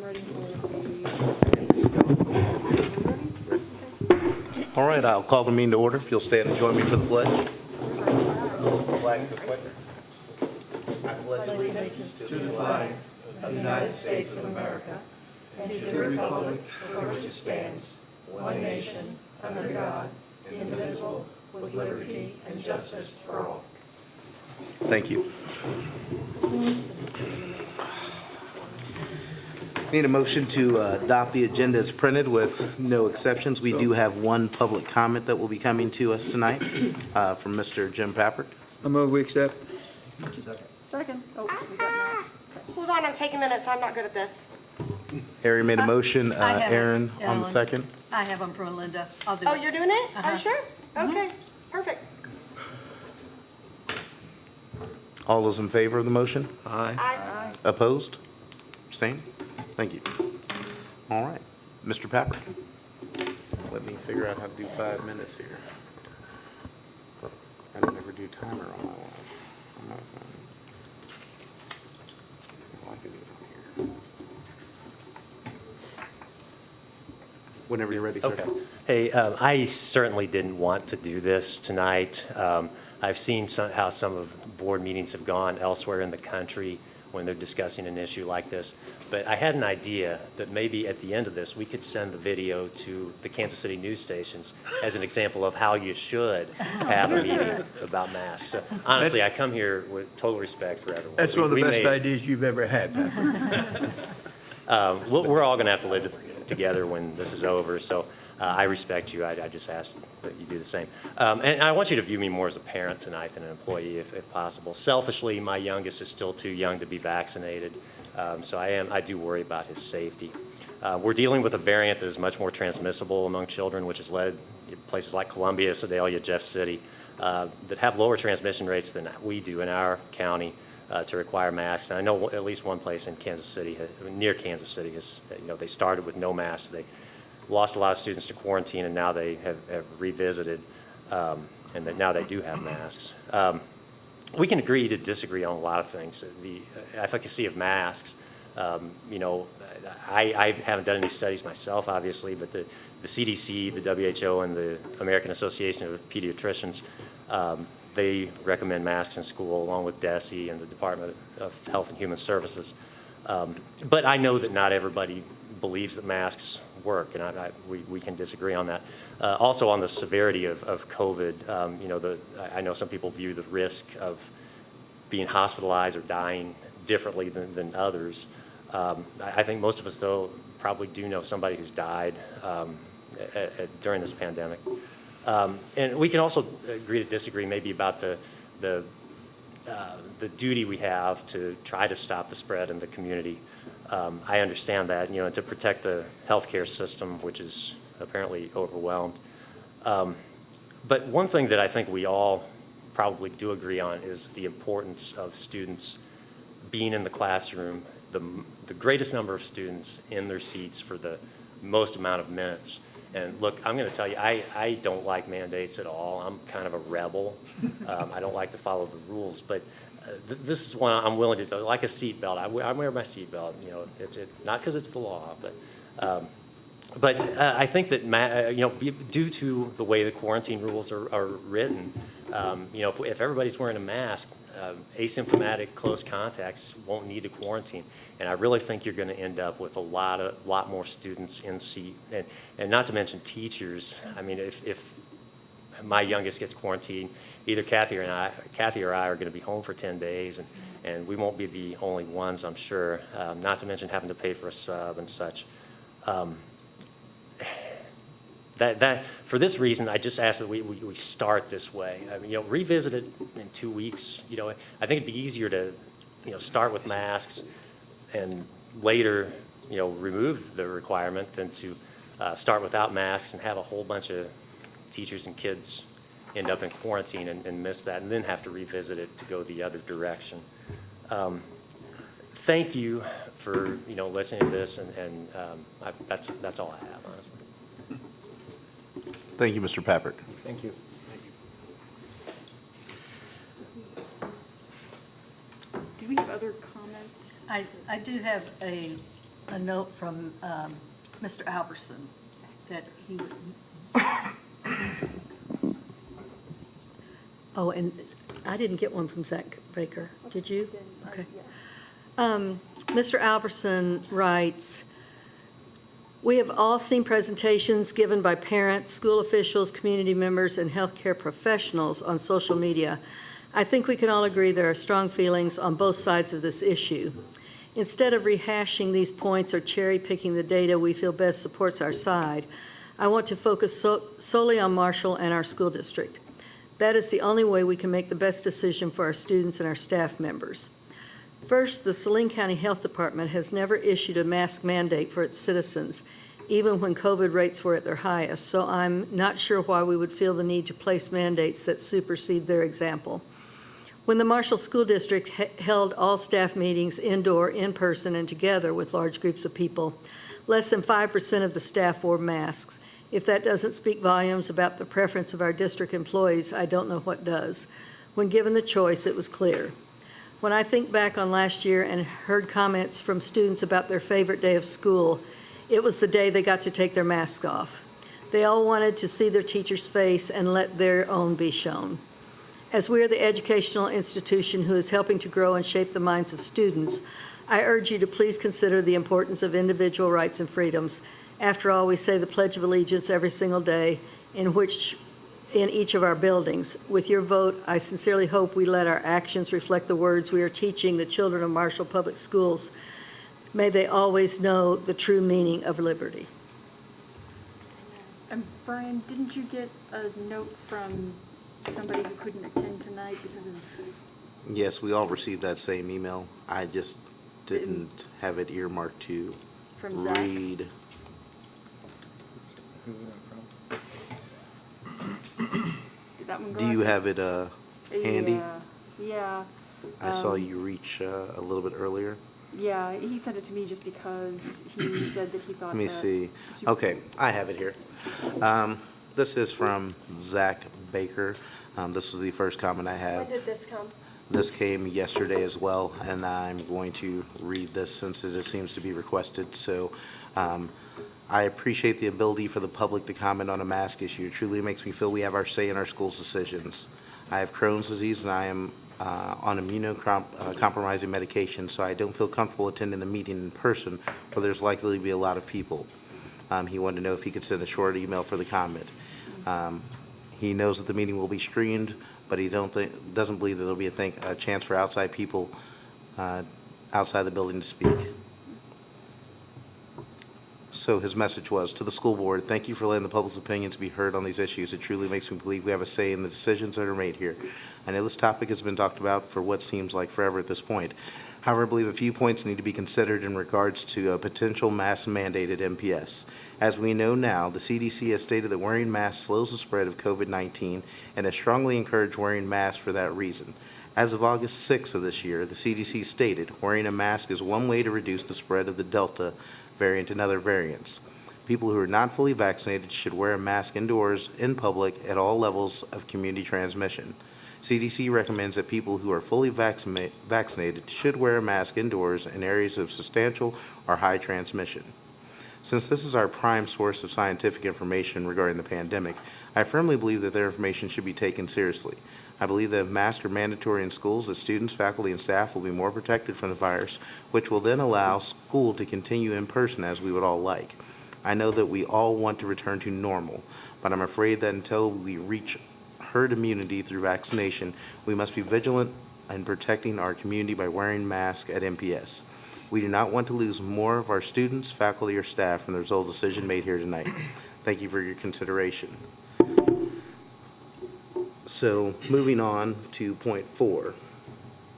ready for the... All right, I'll call the meeting to order. If you'll stand and join me for the pledge. I pledge allegiance To the flag of the United States of America and to the republic for which it stands, one nation, under God, indivisible, with liberty and justice for all. Thank you. Need a motion to adopt the agenda as printed with no exceptions. We do have one public comment that will be coming to us tonight from Mr. Jim Pappert. I move we accept. Second. Oh, we got Matt. Hold on, I'm taking minutes. I'm not good at this. Harry made a motion, I have it, Aaron on the Ellen. second. I have them from Linda. I'll do Oh, it. you're doing it? Are Uh-huh. you sure? Okay, perfect. All those in favor of the motion? Aye. I Opposed? Abstained? Thank you. All right, Mr. Pappert. Let me figure out how to do 5 minutes here. I don't ever do timer on my one. On my phone. Oh, I can do it on here. Whenever you're ready, sir. Okay. Hey, I certainly didn't want to do this tonight. I've seen how some of board meetings have gone elsewhere in the country when they're discussing an issue like this. But I had an idea that maybe at the end of this, we could send the video to the Kansas City news stations as an example of how you should have a meeting about masks. So honestly, I come here with total respect for everyone. That's one of the We best made- ideas you've ever had, Pepper. We're all going to have to live together when this is over, so I respect you. I just ask that you do the same. And I want you to view me more as a parent tonight than an employee, if possible. Selfishly, my youngest is still too young to be vaccinated, so I do worry about his safety. We're dealing with a variant that is much more transmissible among children, which has led places like Columbia, Sedalia, Jeff City, that have lower transmission rates than we do in our county. To require masks. And I know at least one place in Kansas City, near Kansas City, they started with no masks. They lost a lot of students to quarantine, and now they have revisited, and that now they do have masks. We can agree to disagree on a lot of things. The efficacy of masks, I haven't done any studies myself, obviously, but the CDC, the WHO, and the American Association of Pediatricians, they recommend masks in school, along with DESE and the Department of Health and Human Services. But I know that not everybody believes that masks work, and we can disagree on that. Also, on the severity of COVID, I know some people view the risk of being hospitalized or dying differently than others. I think most of us, though, probably do know somebody who's died during this pandemic. And we can also agree to disagree maybe about the duty we have to try to stop the spread in the community. I understand that, and to protect the healthcare system, which is apparently overwhelmed. But one thing that I think we all probably do agree on is the importance of students being in the classroom, the greatest number of students in their seats for the most amount of minutes. And look, I'm going to tell you, I don't like mandates at all. I'm kind of a rebel. I don't like to follow the rules, but this is one I'm willing to do. Like a seatbelt, I wear my seatbelt. Not because it's the law, but I think that due to the way the quarantine rules are written, if everybody's wearing a mask, asymptomatic close contacts won't need to quarantine. And I really think you're going to end up with a lot more students in seat, and not to mention teachers. I mean, if my youngest gets quarantined, either Kathy or I are going to be home for 10 days, and we won't be the only ones, I'm sure. Not to mention having to pay for a sub and such. For this reason, I just ask that we start this way. I mean, revisit it in 2 weeks. I think it'd be easier to, start with masks and later, remove the requirement than to start without masks and have a whole bunch of teachers and kids end up in quarantine and miss that, and then have to revisit it to go the other direction. Thank you for listening to this, and that's all I have, honestly. Thank you, Mr. Pappert. Thank you. Do we have other comments? I do have a a note from Mr. Albertson that he would. Oh, and I didn't get one from Zach Baker. Did you? Okay. Mr. Albertson writes, "We have all seen presentations given by parents, school officials, community members, and healthcare professionals on social media. I think we can all agree there are strong feelings on both sides of this issue. Instead of rehashing these points or cherry-picking the data we feel best supports our side, I want to focus solely on Marshall and our school district. That is the only way we can make the best decision for our students and our staff members. First, the Saline County Health Department has never issued a mask mandate for its citizens, even when COVID rates were at their highest, so I'm not sure why we would feel the need to place mandates that supersede their example. When the Marshall School District held all staff meetings indoor, in person, and together with large groups of people, less than 5% of the staff wore masks. If that doesn't speak volumes about the preference of our district employees, I don't know what does. When given the choice, it was clear. When I think back on last year and heard comments from students about their favorite day of school, it was the day they got to take their masks off. They all wanted to see their teacher's face and let their own be shown. As we are the educational institution who is helping to grow and shape the minds of students, I urge you to please consider the importance of individual rights and freedoms. After all, we say the Pledge of Allegiance every single day in each of our buildings. With your vote, I sincerely hope we let our actions reflect the words we are teaching the children of Marshall Public Schools. May they always know the true meaning of liberty." And Brian, didn't you get a note from somebody who couldn't attend tonight because of? Yes, we all received that same email. I just didn't have it earmarked to From Zach? read. Did that one go Do you out? have it handy? Yeah. I saw you reach a little bit earlier. Yeah, he sent it to me just because he said that he thought Let me that see. super- Okay, I have it here. This is from Zach Baker. This was the first comment I When have. did this come? This came yesterday as well, and I'm going to read this since it seems to be requested. So I appreciate the ability for the public to comment on a mask issue. It truly makes me feel we have our say in our schools' decisions. I have Crohn's disease, and I am on immunocompromising medication, so I don't feel comfortable attending the meeting in person where there's likely to be a lot of people. He wanted to know if he could send a short email for the comment. He knows that the meeting will be streamed, but he doesn't believe that there'll be a chance for outside people outside the building to speak. So his message was, to the school board, thank you for letting the public's opinions be heard on these issues. It truly makes me believe we have a say in the decisions that are made here. I know this topic has been talked about for what seems like forever at this point. However, I believe a few points need to be considered in regards to a potential mask mandate at MPS. As we know now, the CDC has stated that wearing masks slows the spread of COVID-19 and has strongly encouraged wearing masks for that reason. As of August 6th of this year, the CDC stated wearing a mask is one way to reduce the spread of the Delta variant and other variants. People who are not fully vaccinated should wear a mask indoors, in public, at all levels of community transmission. CDC recommends that people who are fully vaccinated should wear a mask indoors in areas of substantial or high transmission. Since this is our prime source of scientific information regarding the pandemic, I firmly believe that their information should be taken seriously. I believe that if masks are mandatory in schools, that students, faculty, and staff will be more protected from the virus, which will then allow school to continue in person as we would all like. I know that we all want to return to normal, but I'm afraid that until we reach herd immunity through vaccination, we must be vigilant in protecting our community by wearing masks at MPS. We do not want to lose more of our students, faculty, or staff from the result of the decision made here tonight. Thank you for your consideration. So moving on to point 4,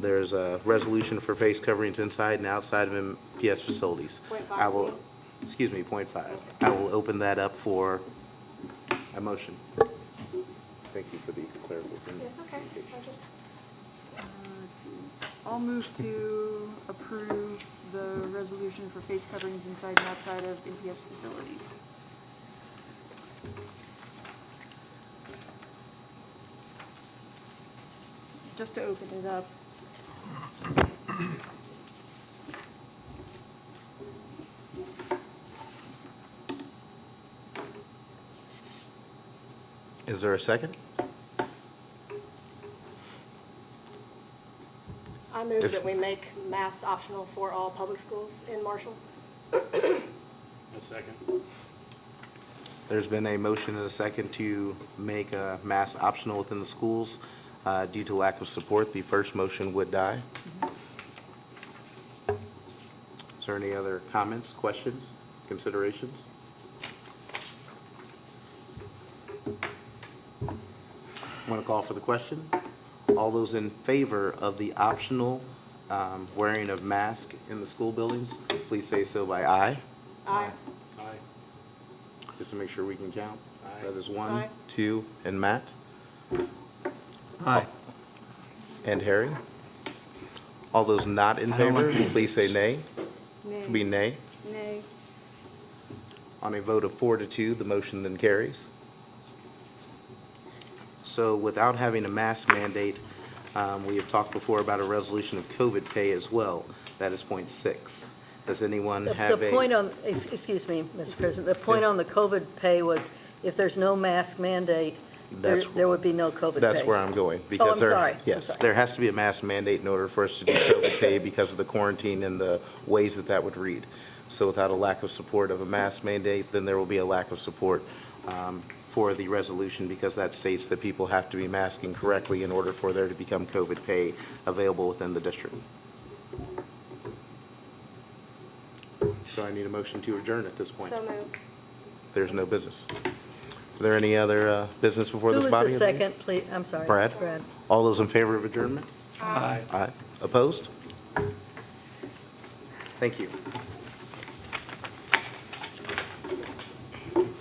there's a resolution for face coverings inside and outside of MPS facilities. Point 5, I will, Neil. excuse me, point 5. I will open that up for a motion. Thank you for the clarification. It's okay. I just, I'll move to approve the resolution for face coverings inside and outside of MPS facilities. Just to open it up. Is there a second? I move If- that we make mask optional for all public schools in Marshall. A second. There's been a motion and a second to make mask optional within the schools. Due to lack of support, the first motion would die. Is there any other comments, questions, considerations? Want to call for the question? All those in favor of the optional wearing of mask in the school buildings, please say so by aye. Aye. Aye. Just to make sure we can count. Aye. That is one, Aye. 2, and Matt, Aye. and Harry. All those not in I don't favor, like please say nay. Nay. Be nay. Nay. On a vote of 4 to 2, the motion then carries. So without having a mask mandate, we have talked before about a resolution of COVID pay as well. That is point 6. Does anyone have The a? point on, excuse me, Mr. President, the point on the COVID pay was if there's no mask mandate, That's- there would be no COVID pay. That's where I'm going. Oh, because I'm there- sorry. I'm Yes, sorry. there has to be a mask mandate in order for us to do COVID pay because of the quarantine and the ways that that would read. So without a lack of support of a mask mandate, then there will be a lack of support for the resolution because that states that people have to be masking correctly in order for there to become COVID pay available within the district. So I need a motion to adjourn at this point. So moved. There's no business. Is there any other business before this Who body? was the second, please? I'm sorry. Brad? All those in favor of adjournment? Aye. Aye. Opposed? Thank you.